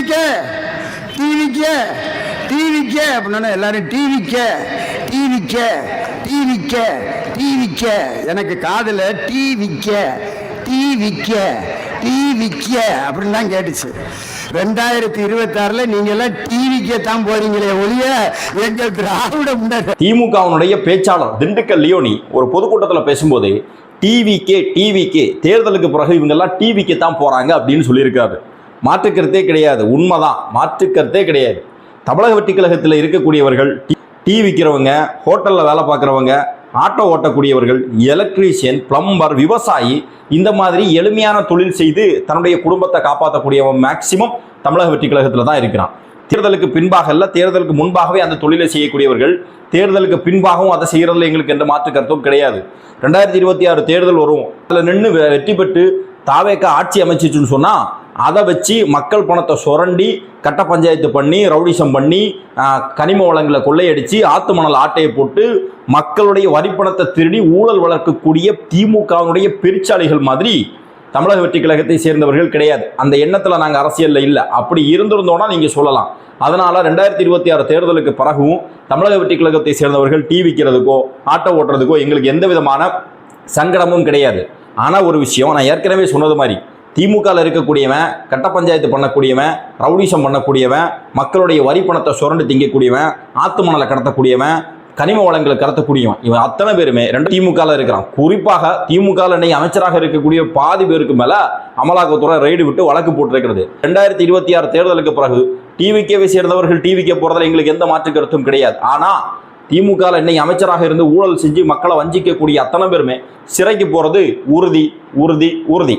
டிவிக்கே டிவிக்கே டிவிக்கே அப்படின்னா எல்லாரும் டிவிக்கே டிவிக்கே டிவிக்கே டிவிக்கே. எனக்கு காதில் டிவிக்கே டிவிக்கே டிவிக்கே அப்படின்னு தான் கேட்டுச்சு. 2026 நீங்க எல்லாம் டிவிக்கே தான் போறீங்களே ஒழிய எங்கள் திராவிட முன்னேற்ற. திமுகவினுடைய பேச்சாளர் திண்டுக்கல் லியோனி ஒரு பொதுக்கூட்டத்தில் பேசும்போது டிவிக்கே தேர்தலுக்கு பிறகு இவங்கெல்லாம் டிவிக்கே தான் போறாங்க அப்படின்னு சொல்லியிருக்காரு. மாற்றுக்கருத்தே கிடையாது, உண்மைதான், மாற்றுக்கருத்தே கிடையாது. தமிழக வெற்றி கழகத்தில் இருக்கக்கூடியவர்கள் டீ விற்கிறவங்க, ஹோட்டலில் வேலை பார்க்குறவங்க, ஆட்டோ ஓட்டக்கூடியவர்கள், எலக்ட்ரீஷியன், பிளம்பர், விவசாயி, இந்த மாதிரி எளிமையான தொழில் செய்து தன்னுடைய குடும்பத்தை காப்பாற்றக்கூடியவன் மேக்சிமம் தமிழக வெற்றி கழகத்தில் தான் இருக்கிறான். தேர்தலுக்கு பின்பாக இல்லை, தேர்தலுக்கு முன்பாகவே அந்த தொழிலை செய்யக்கூடியவர்கள், தேர்தலுக்கு பின்பாகவும் அதை செய்கிறதுல எங்களுக்கு எந்த மாற்று கருத்தும் கிடையாது. 2026 தேர்தல் வரும், அதில் நின்று வெற்றி பெற்று தாவேக்க ஆட்சி அமைச்சிச்சுன்னு சொன்னால் அதை வச்சு மக்கள் பணத்தை சுரண்டி கட்ட பஞ்சாயத்து பண்ணி ரவுடிசம் பண்ணி கனிம வளங்களை கொள்ளையடித்து ஆத்து மணல் ஆட்டையை போட்டு மக்களுடைய வரிப்பணத்தை திருடி ஊழல் வளர்க்கக்கூடிய திமுகவுடைய பெருச்சாளிகள் மாதிரி தமிழக வெற்றி கழகத்தை சேர்ந்தவர்கள் கிடையாது. அந்த எண்ணத்தில் நாங்கள் அரசியலில் இல்லை. அப்படி இருந்திருந்தோன்னா நீங்கள் சொல்லலாம். அதனால் 2026 தேர்தலுக்கு பிறகும் தமிழக வெற்றி கழகத்தை சேர்ந்தவர்கள் டீ விற்கிறதுக்கோ ஆட்டோ ஓட்டுறதுக்கோ எங்களுக்கு எந்த விதமான சங்கடமும் கிடையாது. ஆனால் ஒரு விஷயம், நான் ஏற்கனவே சொன்னது மாதிரி, திமுகவில் இருக்கக்கூடியவன், கட்ட பஞ்சாயத்து பண்ணக்கூடியவன், ரவுடிசம் பண்ணக்கூடியவன், மக்களுடைய வரி பணத்தை சுரண்டு திங்கக்கூடியவன், ஆத்து மணலை கடத்தக்கூடியவன், கனிம வளங்களை கடத்தக்கூடியவன், இவன் அத்தனை பேருமே திமுகவில் இருக்கிறான். குறிப்பாக திமுகவில் இன்னைக்கு அமைச்சராக இருக்கக்கூடிய பாதி பேருக்கு மேலே அமலாக்கத்துறை ரெய்டு விட்டு வழக்கு போட்டிருக்கிறது. 2026 தேர்தலுக்கு பிறகு டிவிக்கேவை சேர்ந்தவர்கள் டிவிக்கே போகிறதுல எங்களுக்கு எந்த மாற்று கருத்தும் கிடையாது. ஆனால் திமுகவில் இன்னைக்கு அமைச்சராக இருந்து ஊழல் செஞ்சு மக்களை வஞ்சிக்கக்கூடிய அத்தனை பேருமே சிறைக்கு போகிறது உறுதி உறுதி உறுதி.